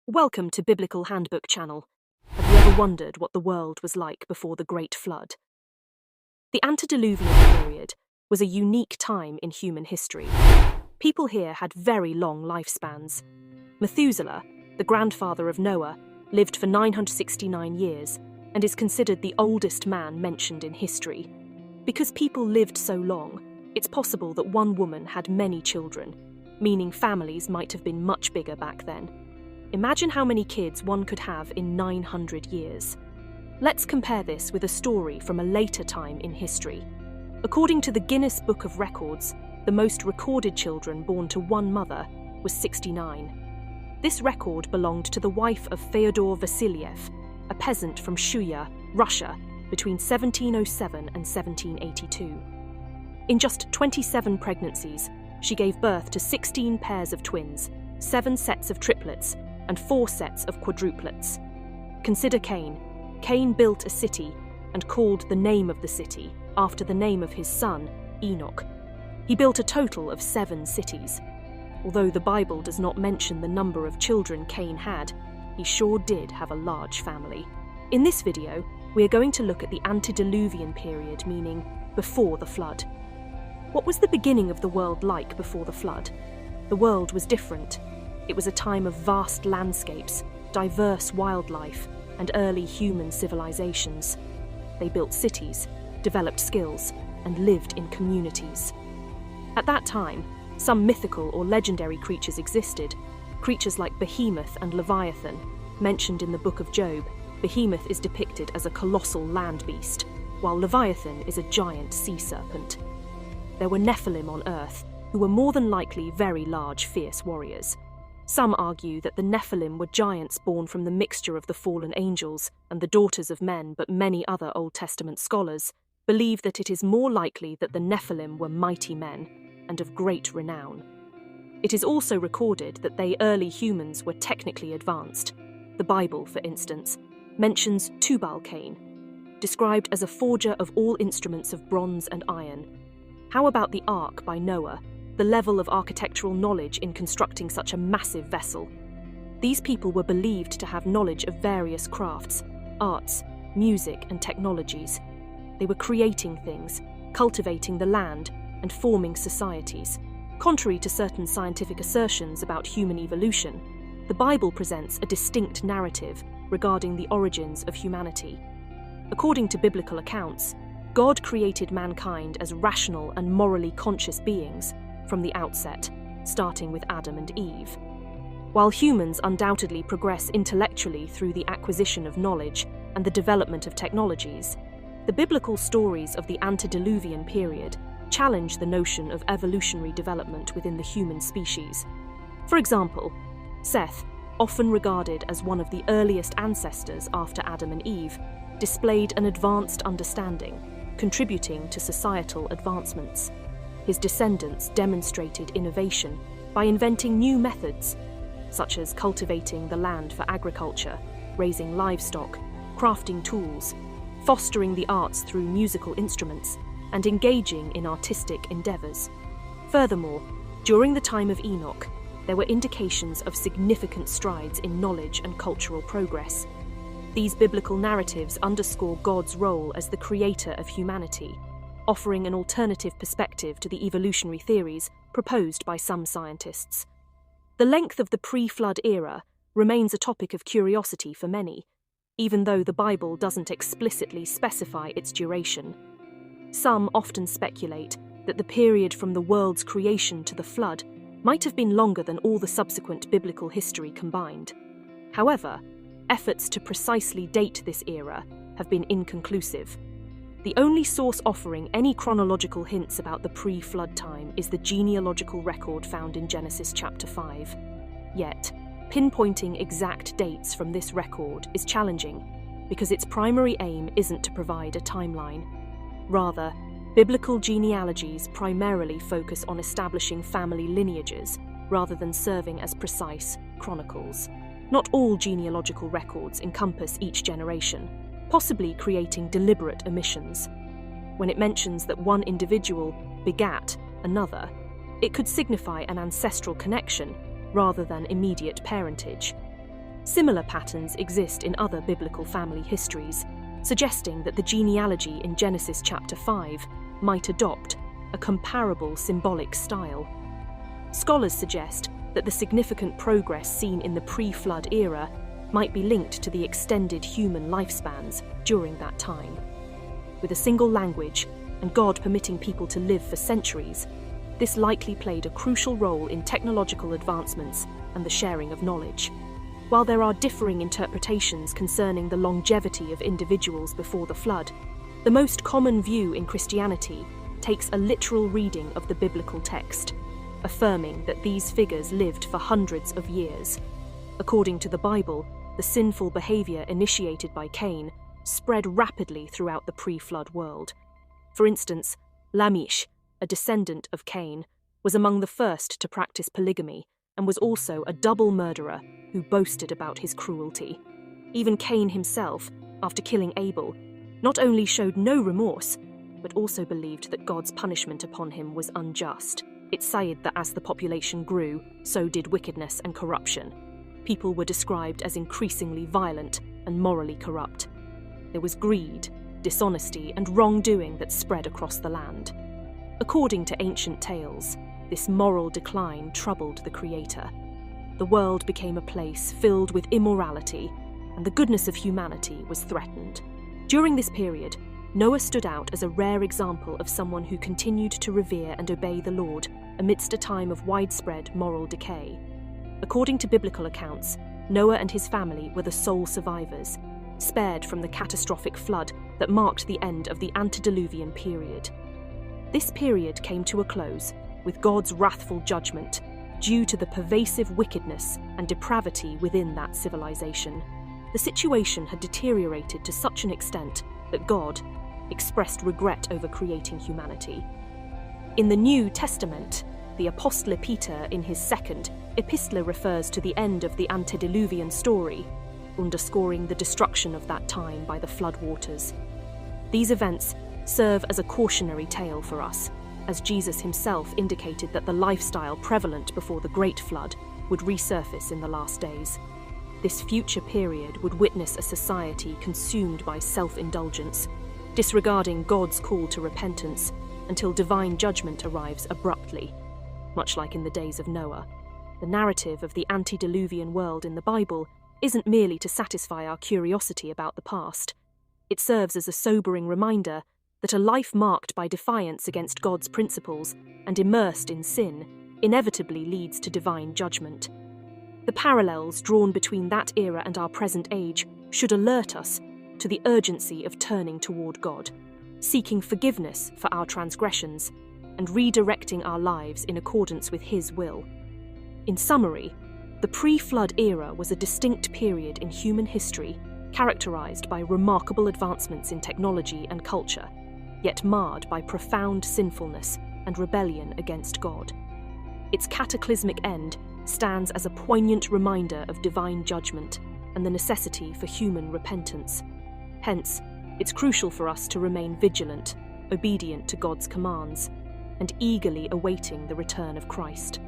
Welcome to Biblical Handbook channel. Have you ever wondered what the world was like before the Great Flood? The antediluvian period was a unique time in human history. People here had very long lifespans. Methuselah, the grandfather of Noah, lived for 969 years and is considered the oldest man mentioned in history. Because people lived so long, it's possible that one woman had many children, meaning families might have been much bigger back then. Imagine how many kids one could have in 900 years. Let's compare this with a story from a later time in history. According to the Guinness Book of Records, the most recorded children born to one mother was 69. This record belonged to the wife of Fyodor Vasilyev, a peasant from Shuya, Russia, between 1707 and 1782. In just 27 pregnancies, she gave birth to 16 pairs of twins, 7 sets of triplets, and 4 sets of quadruplets. Consider Cain. Cain built a city and called the name of the city after the name of his son, Enoch. He built a total of 7 cities. Although the Bible does not mention the number of children Cain had, he sure did have a large family. In this video, we are going to look at the antediluvian period, meaning before the flood. What was the beginning of the world like before the flood? The world was different. It was a time of vast landscapes, diverse wildlife, and early human civilizations. They built cities, developed skills, and lived in communities. At that time, some mythical or legendary creatures existed. Creatures like Behemoth and Leviathan, mentioned in the Book of Job. Behemoth is depicted as a colossal land beast, while Leviathan is a giant sea serpent. There were Nephilim on Earth, who were more than likely very large, fierce warriors. Some argue that the Nephilim were giants born from the mixture of the fallen angels and the daughters of men, but many other Old Testament scholars believe that it is more likely that the Nephilim were mighty men and of great renown. It is also recorded that they early humans were technically advanced. The Bible, for instance, mentions Tubal-Cain, described as a forger of all instruments of bronze and iron. How about the Ark by Noah? The level of architectural knowledge in constructing such a massive vessel. These people were believed to have knowledge of various crafts, arts, music, and technologies. They were creating things, cultivating the land, and forming societies. Contrary to certain scientific assertions about human evolution, the Bible presents a distinct narrative regarding the origins of humanity. According to biblical accounts, God created mankind as rational and morally conscious beings from the outset, starting with Adam and Eve. While humans undoubtedly progress intellectually through the acquisition of knowledge and the development of technologies, the biblical stories of the antediluvian period challenge the notion of evolutionary development within the human species. For example, Seth, often regarded as one of the earliest ancestors after Adam and Eve, displayed an advanced understanding, contributing to societal advancements. His descendants demonstrated innovation by inventing new methods, such as cultivating the land for agriculture, raising livestock, crafting tools, fostering the arts through musical instruments, and engaging in artistic endeavors. Furthermore, during the time of Enoch, there were indications of significant strides in knowledge and cultural progress. These biblical narratives underscore God's role as the creator of humanity, offering an alternative perspective to the evolutionary theories proposed by some scientists. The length of the pre-flood era remains a topic of curiosity for many, even though the Bible doesn't explicitly specify its duration. Some often speculate that the period from the world's creation to the flood might have been longer than all the subsequent biblical history combined. However, efforts to precisely date this era have been inconclusive. The only source offering any chronological hints about the pre-flood time is the genealogical record found in Genesis chapter 5. Yet, pinpointing exact dates from this record is challenging because its primary aim isn't to provide a timeline. Rather, biblical genealogies primarily focus on establishing family lineages rather than serving as precise chronicles. Not all genealogical records encompass each generation, possibly creating deliberate omissions. When it mentions that one individual begat another, it could signify an ancestral connection rather than immediate parentage. Similar patterns exist in other biblical family histories, suggesting that the genealogy in Genesis chapter 5 might adopt a comparable symbolic style. Scholars suggest that the significant progress seen in the pre-flood era might be linked to the extended human lifespans during that time. With a single language and God permitting people to live for centuries, this likely played a crucial role in technological advancements and the sharing of knowledge. While there are differing interpretations concerning the longevity of individuals before the flood, the most common view in Christianity takes a literal reading of the biblical text, affirming that these figures lived for hundreds of years. According to the Bible, the sinful behavior initiated by Cain spread rapidly throughout the pre-flood world. For instance, Lamech, a descendant of Cain, was among the first to practice polygamy and was also a double murderer who boasted about his cruelty. Even Cain himself, after killing Abel, not only showed no remorse, but also believed that God's punishment upon him was unjust. It's said that as the population grew, so did wickedness and corruption. People were described as increasingly violent and morally corrupt. There was greed, dishonesty, and wrongdoing that spread across the land. According to ancient tales, this moral decline troubled the Creator. The world became a place filled with immorality, and the goodness of humanity was threatened. During this period, Noah stood out as a rare example of someone who continued to revere and obey the Lord amidst a time of widespread moral decay. According to biblical accounts, Noah and his family were the sole survivors, spared from the catastrophic flood that marked the end of the antediluvian period. This period came to a close with God's wrathful judgment due to the pervasive wickedness and depravity within that civilization. The situation had deteriorated to such an extent that God expressed regret over creating humanity. In the New Testament, the Apostle Peter, in his second epistle, refers to the end of the antediluvian story, underscoring the destruction of that time by the floodwaters. These events serve as a cautionary tale for us, as Jesus himself indicated that the lifestyle prevalent before the Great Flood would resurface in the last days. This future period would witness a society consumed by self-indulgence, disregarding God's call to repentance until divine judgment arrives abruptly, much like in the days of Noah. The narrative of the antediluvian world in the Bible isn't merely to satisfy our curiosity about the past. It serves as a sobering reminder that a life marked by defiance against God's principles and immersed in sin inevitably leads to divine judgment. The parallels drawn between that era and our present age should alert us to the urgency of turning toward God, seeking forgiveness for our transgressions, and redirecting our lives in accordance with His will. In summary, the pre-flood era was a distinct period in human history characterized by remarkable advancements in technology and culture, yet marred by profound sinfulness and rebellion against God. Its cataclysmic end stands as a poignant reminder of divine judgment and the necessity for human repentance. Hence, it's crucial for us to remain vigilant, obedient to God's commands, and eagerly awaiting the return of Christ.